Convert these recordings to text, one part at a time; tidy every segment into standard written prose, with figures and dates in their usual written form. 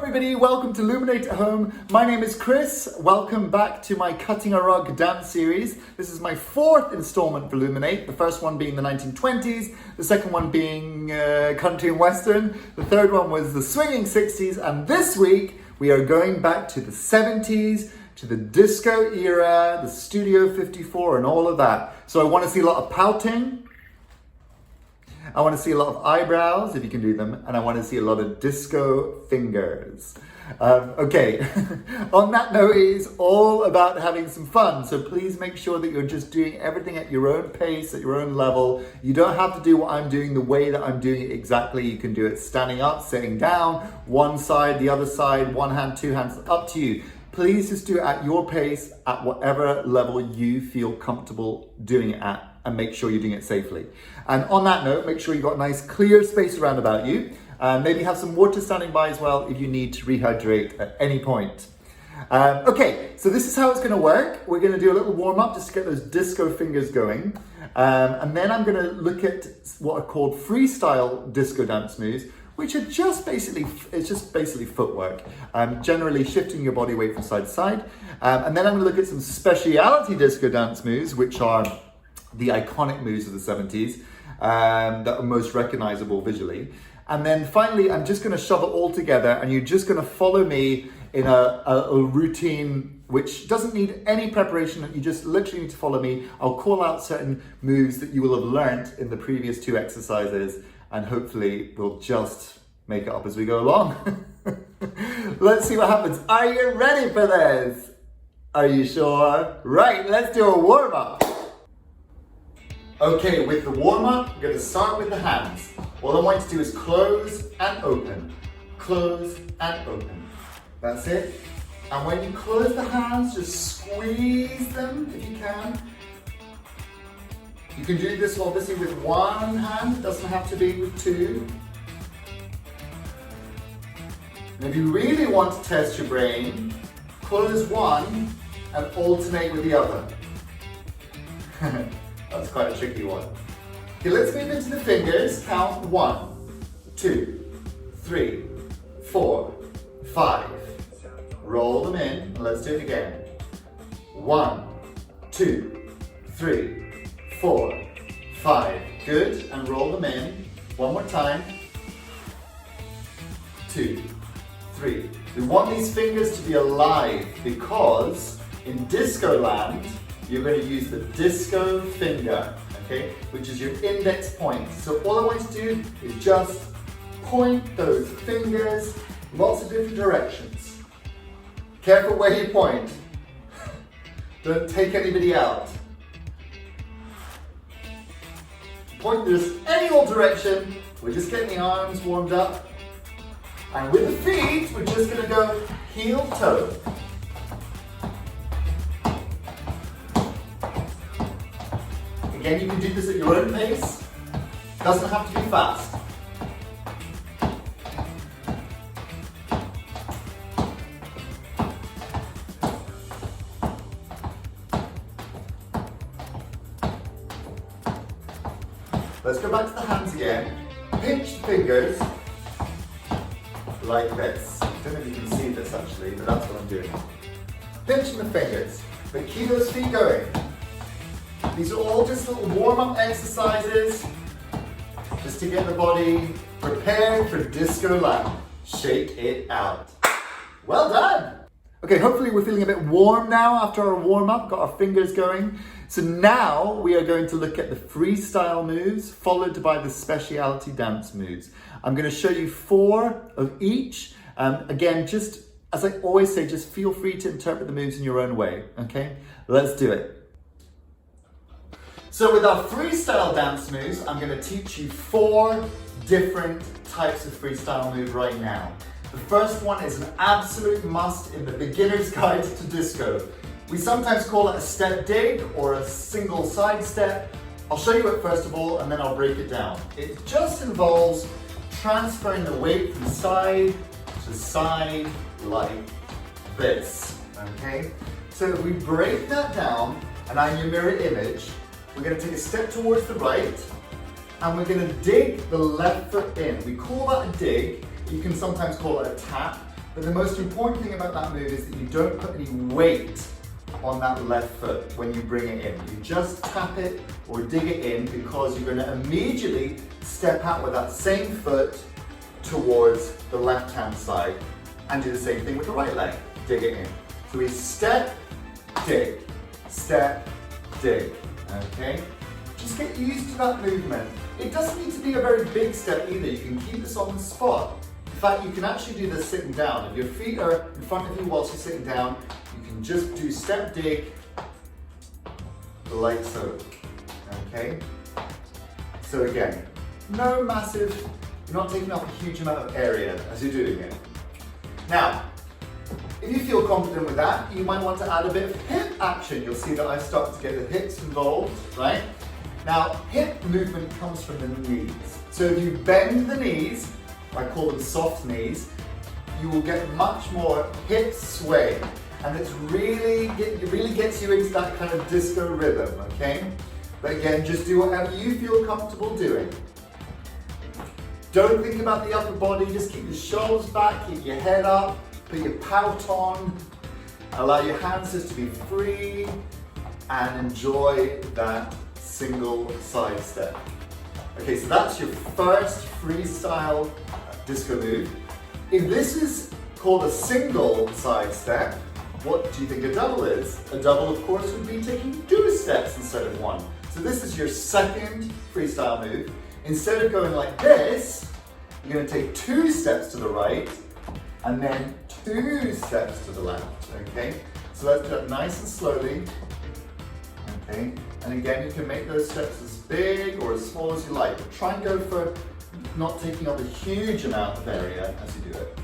everybody, welcome to Luminate Home. My name is Chris. Welcome back to my Cutting a Rug dance series. This is my fourth installment for Luminate. The first one being the 1920s, the second one being country and western, the third one was the swinging 60s, and this week we are going back to the 70s, to the disco era, the Studio 54 and all of that. So I want to see a lot of pouting. I want to see a lot of eyebrows, if you can do them, and I want to see a lot of disco fingers. Okay, on that note, it's all about having some fun. So please make sure that you're just doing everything at your own pace, at your own level. You don't have to do what I'm doing the way that I'm doing it exactly. You can do it standing up, sitting down, one side, the other side, one hand, two hands, up to you. Please just do it at your pace, at whatever level you feel comfortable doing it at, and make sure you're doing it safely. And on that note, make sure you've got a nice clear space around about you. Maybe have some water standing by as well if you need to rehydrate at any point. Okay, so this is how it's gonna work. We're gonna do a little warm up just to get those disco fingers going. And then I'm gonna look at what are called freestyle disco dance moves, which are just basically, it's just basically footwork. Generally shifting your body weight from side to side. And then I'm gonna look at some speciality disco dance moves, which are the iconic moves of the 70s that are most recognizable visually. And then finally, I'm just gonna shove it all together and you're just gonna follow me in a routine which doesn't need any preparation. You just literally need to follow me. I'll call out certain moves that you will have learned in the previous two exercises, and hopefully we'll just make it up as we go along. Let's see what happens. Are you ready for this? Are you sure? Right, let's do a warm up. Okay, with the warm-up, we're going to start with the hands. All I want you to do is close and open. Close and open. That's it. And when you close the hands, just squeeze them if you can. You can do this obviously with one hand, it doesn't have to be with two. And if you really want to test your brain, close one and alternate with the other. That's quite a tricky one. Okay, let's move into the fingers. Count 1, 2, 3, 4, 5. Roll them in, and let's do it again. 1, 2, 3, 4, 5. Good, and roll them in. One more time. 2, 3. We want these fingers to be alive because in disco land, you're going to use the disco finger, okay, which is your index point. So all I want you to do is just point those fingers in lots of different directions. Careful where you point. Don't take anybody out. Point just any old direction. We're just getting the arms warmed up. And with the feet, we're just going to go heel toe. Again, you can do this at your own pace. Doesn't have to be fast. Let's go back to the hands again. Pinch the fingers like this. I don't know if you can see this actually, but that's what I'm doing. Pinching the fingers, but keep those feet going. These are all just little warm-up exercises, just to get the body prepared for disco land. Shake it out. Well done. Okay, hopefully we're feeling a bit warm now after our warm-up, got our fingers going. So now we are going to look at the freestyle moves, followed by the speciality dance moves. I'm going to show you 4 of each. Again, just as I always say, just feel free to interpret the moves in your own way, okay? Let's do it. So with our freestyle dance moves, I'm going to teach you 4 different types of freestyle move right now. The first one is an absolute must in the beginner's guide to disco. We sometimes call it a step dig or a single side step. I'll show you it first of all and then I'll break it down. It just involves transferring the weight from side to side like this, okay? So if we break that down, and on your mirror image, we're going to take a step towards the right and we're going to dig the left foot in. We call that a dig. You can sometimes call it a tap. But the most important thing about that move is that you don't put any weight on that left foot when you bring it in. You just tap it or dig it in because you're going to immediately step out with that same foot towards the left-hand side and do the same thing with the right leg. Dig it in. So we step, dig, okay? Just get used to that movement. It doesn't need to be a very big step either. You can keep this on the spot. In fact, you can actually do this sitting down. If your feet are in front of you whilst you're sitting down, you can just do step, dig, like so, okay? So again, no massive, you're not taking up a huge amount of area as you're doing it. Now, if you feel confident with that, you might want to add a bit of hip action. You'll see that I start to get the hips involved, right? Now, hip movement comes from the knees. So if you bend the knees, I call them soft knees, you will get much more hip sway. And it really gets you into that kind of disco rhythm, okay? But again, just do whatever you feel comfortable doing. Don't think about the upper body, just keep your shoulders back, keep your head up, put your pout on, allow your hands just to be free, and enjoy that single side step. Okay, so that's your first freestyle disco move. If this is called a single side step, what do you think a double is? A double, of course, would be taking 2 steps instead of 1. So this is your second freestyle move. Instead of going like this, you're going to take 2 steps to the right and then 2 steps to the left, okay? So let's do that nice and slowly, okay? And again, you can make those steps as big or as small as you like, but try and go for not taking up a huge amount of area as you do it.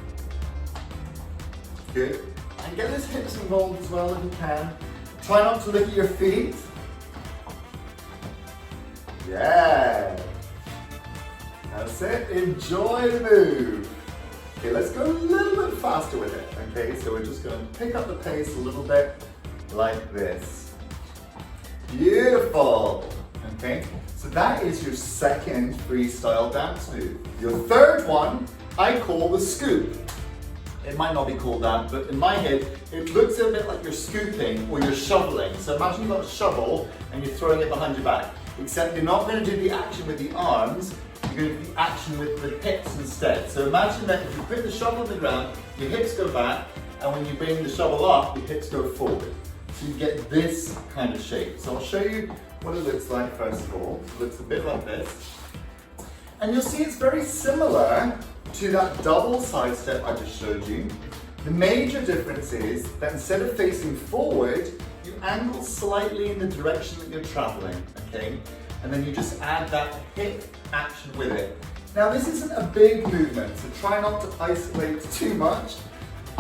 Good. And get those hips involved as well if you can. Try not to look at your feet. Yeah. That's it. Enjoy the move. Okay, let's go a little bit faster with it. Okay, so we're just going to pick up the pace a little bit like this. Beautiful. Okay, so that is your second freestyle dance move. Your third one, I call the scoop. It might not be called that, but in my head, it looks a bit like you're scooping or you're shoveling. So imagine you've got a shovel and you're throwing it behind your back, except you're not going to do the action with the arms, you're going to do the action with the hips instead. So imagine that if you put the shovel on the ground, your hips go back, and when you bring the shovel up, your hips go forward. So you get this kind of shape. So I'll show you what it looks like first of all. It looks a bit like this. And you'll see it's very similar to that double side step I just showed you. The major difference is that instead of facing forward, you angle slightly in the direction that you're traveling, okay? And then you just add that hip action with it. Now this isn't a big movement, so try not to isolate too much.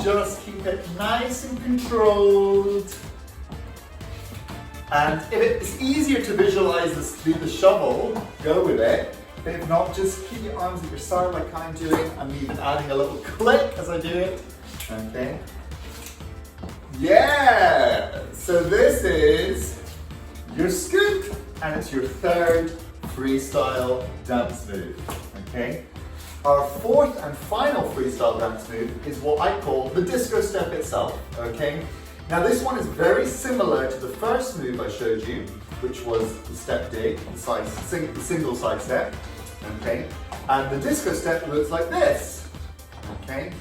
Just keep it nice and controlled. And if it's easier to visualize this through the shovel, go with it. But if not, just keep your arms at your side like I'm doing. I'm even adding a little click as I do it. Okay. Yeah! So this is your scoop, and it's your third freestyle dance move. Okay. Our fourth and final freestyle dance move is what I call the disco step itself. Okay. Now this one is very similar to the first move I showed you, which was the step dig, the single side step, okay? And the disco step looks like this, okay?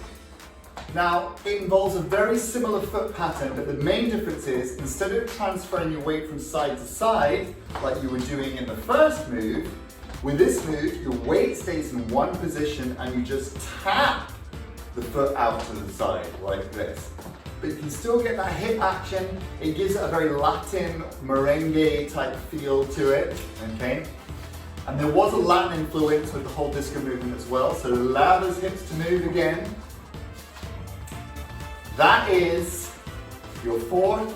Now, it involves a very similar foot pattern, but the main difference is, instead of transferring your weight from side to side, like you were doing in the first move, with this move, your weight stays in one position and you just tap the foot out to the side, like this. But you can still get that hip action. It gives it a very Latin merengue type feel to it, okay? And there was a Latin influence with the whole disco movement as well, so allow those hips to move again. That is your fourth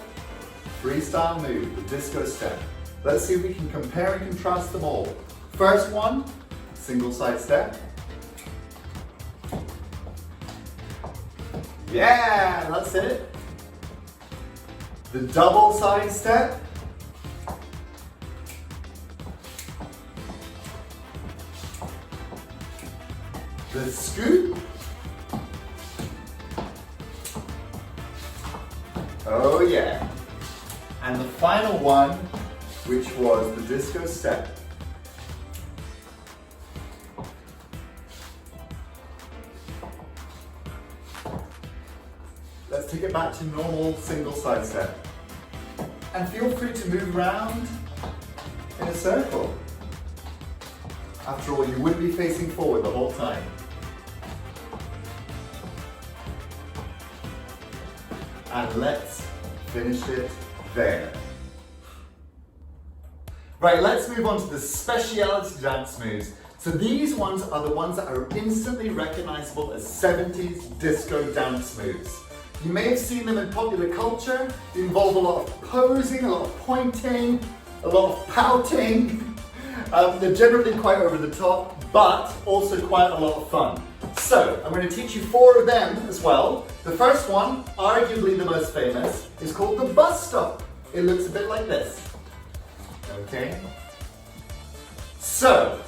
freestyle move, the disco step. Let's see if we can compare and contrast them all. First one, single side step. Yeah, that's it. The double side step. The scoop. Oh yeah. And the final one, which was the disco step. Let's take it back to normal single side step. And feel free to move around in a circle. After all, you would be facing forward the whole time. And let's finish it there. Right, let's move on to the speciality dance moves. So these ones are the ones that are instantly recognizable as 70s disco dance moves. You may have seen them in popular culture. They involve a lot of posing, a lot of pointing, a lot of pouting. They're generally quite over the top, but also quite a lot of fun. So, I'm going to teach you 4 of them as well. The first one, arguably the most famous, is called the bus stop. It looks a bit like this. Okay? So,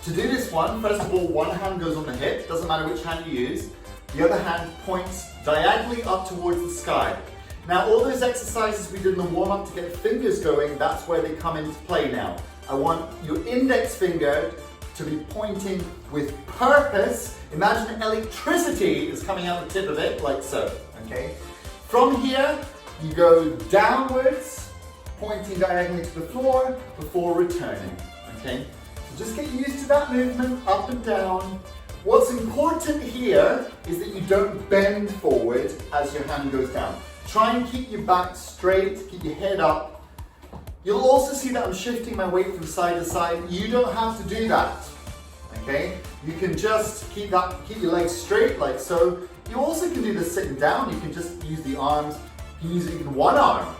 to do this one, first of all, one hand goes on the hip, doesn't matter which hand you use. The other hand points diagonally up towards the sky. Now, all those exercises we did in the warm-up to get fingers going, that's where they come into play now. I want your index finger to be pointing with purpose. Imagine electricity is coming out the tip of it, like so, okay? From here, you go downwards, pointing diagonally to the floor before returning, okay? So just get used to that movement, up and down. What's important here is that you don't bend forward as your hand goes down. Try and keep your back straight, keep your head up. You'll also see that I'm shifting my weight from side to side. You don't have to do that, okay? You can just keep your legs straight like so. You also can do this sitting down. You can just use the arms. You can use even one arm.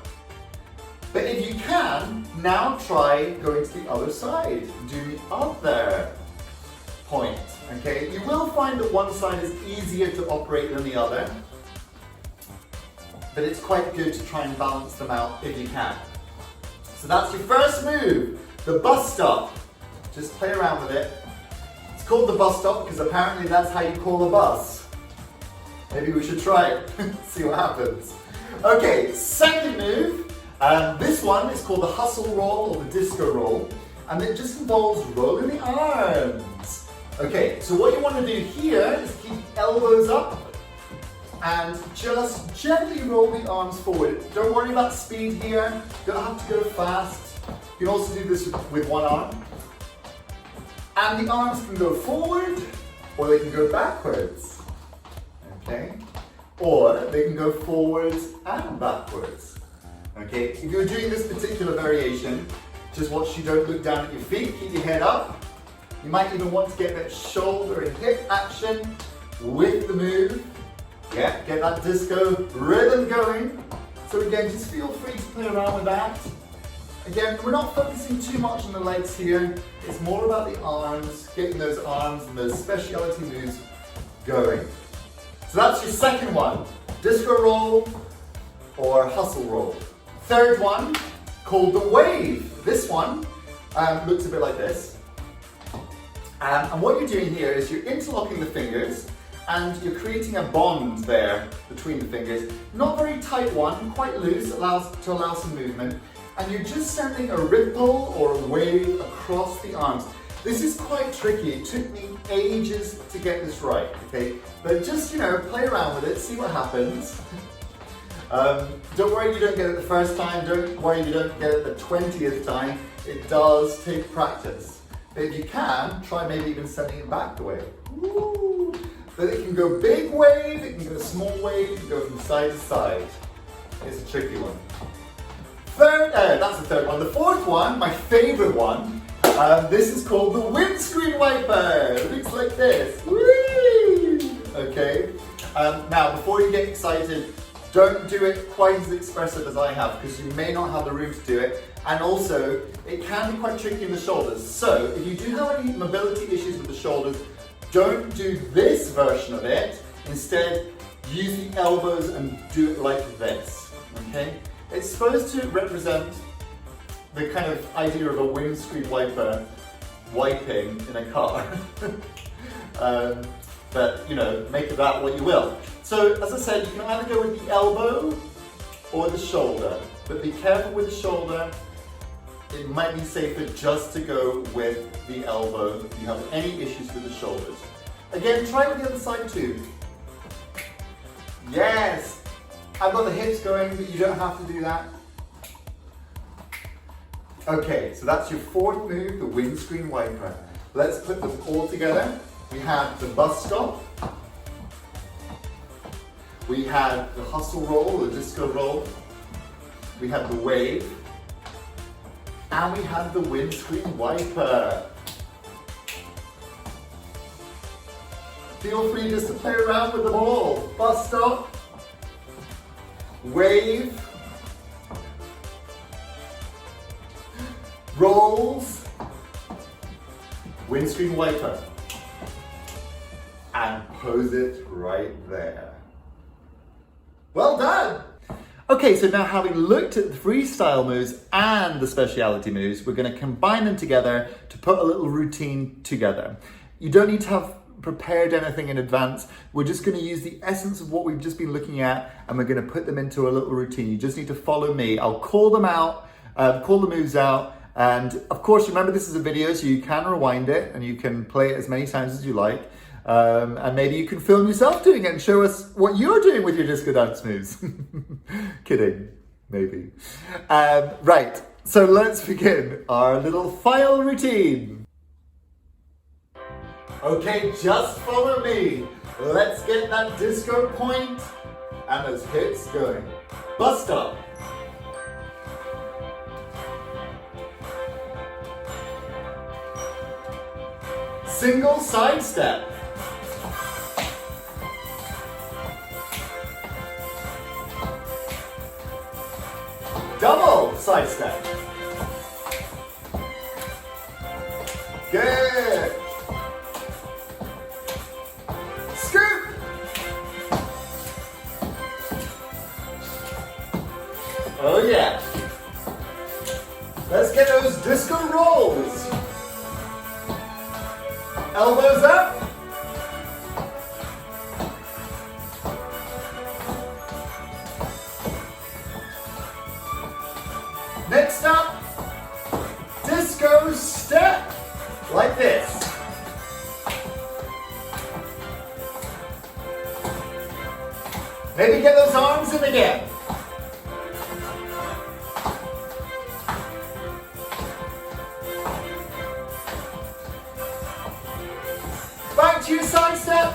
But if you can, now try going to the other side. Do the other point, okay? You will find that one side is easier to operate than the other, but it's quite good to try and balance them out if you can. So that's your first move, the bus stop. Just play around with it. It's called the bus stop because apparently that's how you call a bus. Maybe we should try it, see what happens. Okay, second move. This one is called the hustle roll or the disco roll, and it just involves rolling the arms. Okay, so what you want to do here is keep elbows up and just gently roll the arms forward. Don't worry about speed here. You don't have to go fast. You can also do this with one arm. And the arms can go forward or they can go backwards. Okay? Or they can go forwards and backwards. Okay? If you're doing this particular variation, just watch you don't look down at your feet. Keep your head up. You might even want to get that shoulder and hip action with the move. Yeah, get that disco rhythm going. So again, just feel free to play around with that. Again, we're not focusing too much on the legs here. It's more about the arms, getting those arms and those speciality moves going. So that's your second one, disco roll or hustle roll. Third one, called the wave. This one looks a bit like this. And what you're doing here is you're interlocking the fingers and you're creating a bond there between the fingers. Not very tight one, quite loose, to allow some movement. And you're just sending a ripple or a wave across the arms. This is quite tricky. It took me ages to get this right, okay? But just, play around with it, see what happens. Don't worry you don't get it the first time. Don't worry you don't get it the 20th time. It does take practice. But if you can, try maybe even sending it back the way. Woo! But it can go big wave, it can go small wave, it can go from side to side. It's a tricky one. That's the third one. The fourth one, my favorite one, this is called the windscreen wiper. It looks like this. Whee! Okay. Now, before you get excited, don't do it quite as expressive as I have because you may not have the room to do it. And also, it can be quite tricky in the shoulders. So, if you do have any mobility issues with the shoulders, don't do this version of it. Instead, use the elbows and do it like this, okay? It's supposed to represent the kind of idea of a windscreen wiper wiping in a car. But, make of that what you will. So, as I said, you can either go with the elbow or the shoulder, but be careful with the shoulder. It might be safer just to go with the elbow if you have any issues with the shoulders. Again, try with the other side too. Yes! I've got the hips going, but you don't have to do that. Okay, so that's your fourth move, the windscreen wiper. Let's put them all together. We have the bus stop. We have the hustle roll, the disco roll. We have the wave. And we have the windscreen wiper. Feel free just to play around with them all. Bus stop, wave, rolls, windscreen wiper, and pose it right there. Well done! Okay, so now having looked at the freestyle moves and the speciality moves, we're going to combine them together to put a little routine together. You don't need to have prepared anything in advance. We're just going to use the essence of what we've just been looking at, and we're going to put them into a little routine. You just need to follow me. I'll call them out, call the moves out, and of course, remember this is a video, so you can rewind it and you can play it as many times as you like. And maybe you can film yourself doing it and show us what you're doing with your disco dance moves. Kidding, maybe. Right, so let's begin our little file routine. Okay, just follow me. Let's get that disco point and those hips going. Bus stop. Single side step. Double side step. Good. Scoop. Oh yeah. Let's get those disco rolls. Elbows up. Next up, disco step, like this. Maybe get those arms in again. Back to your side step.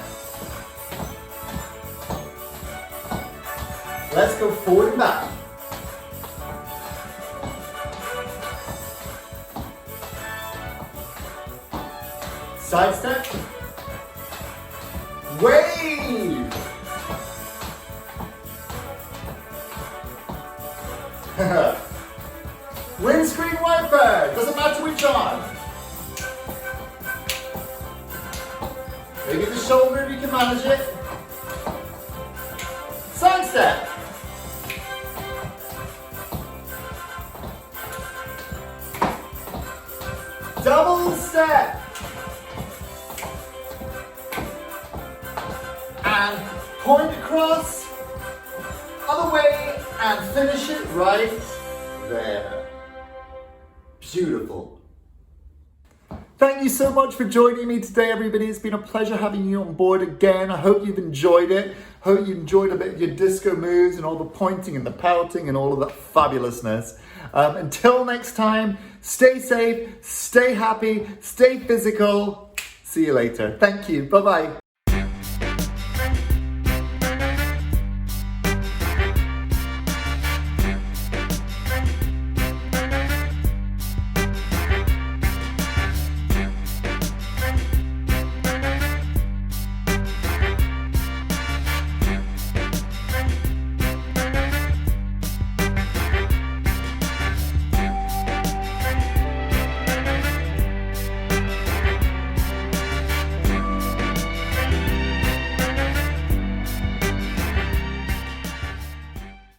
Let's go forward and back. Side step. Wave. Windscreen wiper. Doesn't matter which arm. Maybe the shoulder if you can manage it. Side step. Double step. And point across, other way, and finish it right there. Beautiful. Thank you so much for joining me today, everybody. It's been a pleasure having you on board again. I hope you've enjoyed it. Hope you enjoyed a bit of your disco moves and all the pointing and the pouting and all of that fabulousness. Until next time, stay safe, stay happy, stay physical. See you later. Thank you. Bye-bye.